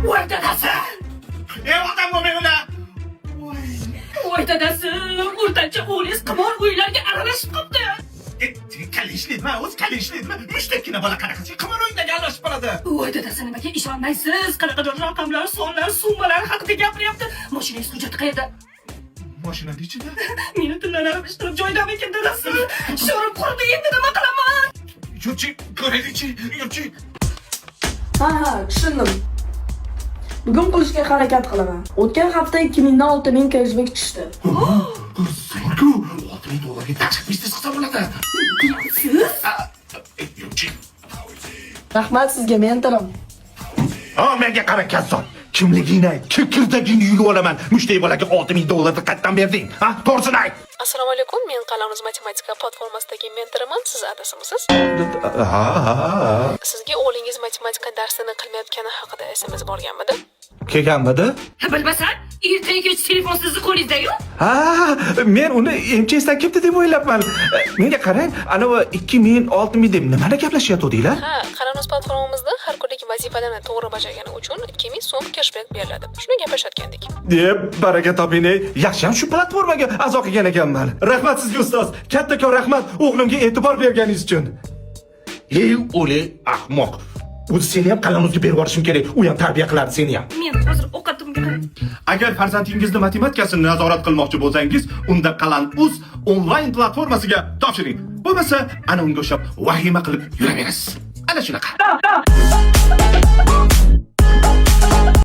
Voy dadasi. Odam bo'lmaylar. Voy dadasi, o'rtancha o'g'lingiz qimor o'yinlariga aralashib qoldi. Kalishlikmi? O'zi kalishlikmi? Mushtakkina bola qanaqasi qimor o'yinlariga aralashib qoladi. Voy dadasi, nimaga ishonmaysiz? Qanaqadir raqamlar, sonlar, summalar haqida gapiryapti. Mashinangiz hujjati qayerda? Mashinani ichida. Meni tillarni ishtirib joydami ekan dadasi? Sho'rim qurdi, endi nima qilaman? Yurchi, ko'raylikchi, yurchi. Ha, tushundim. Bugun qilishga harakat qilaman. O'tgan hafta 2000 dan 6000 cashback tushdi. Zo'rku, $6000 tashqi biznes qilsa bo'ladi. Yurchi. Rahmat sizga, mentorim. Menga qara kasson. Kimligingni ayt, kirdagingni yulib olaman. Mushtay bolaga $6000 qayerdan berding? Ha, to'g'risini ayt. Assalomu alaykum. Men Qalamuz matematika platformasidagi mentoriman. Siz adashimsiz? Sizga o'g'lingiz matematika darsini qilmayotgani haqida SMS borganmidi? Kelganmidi? Bilmasam, ertaga telefon sizni qo'lingizda-yu. Ha, men uni MCSdan kelibdi deb o'ylabman. Menga qarang, ana 2000, 6000 deb nimani gaplashyapti-dinglar? Ha, Qalamuz platformamizda har kunlik vazifalarni to'g'ri bajargani uchun 2000 so'm cashback beriladi. Shuni gaplashayotgandik. Deb baraka toping. Yaxshiyam shu platformaga a'zo qilgan ekanman. Rahmat sizga ustoz. Kattakon rahmat o'g'limga e'tibor berganingiz uchun. Ey, o'li ahmoq. O'zi seni ham qalamimizga berib yuborishim kerak. U ham tarbiya qiladi seni ham. Men hozir o'qatimga qarang. Agar farzandingizni matematikasini nazorat qilmoqchi bo'lsangiz, unda Qalam.uz onlayn platformasiga topshiring. Bo'lmasa, ana unga o'xshab vahima qilib yuraverasiz. Ana shunaqa.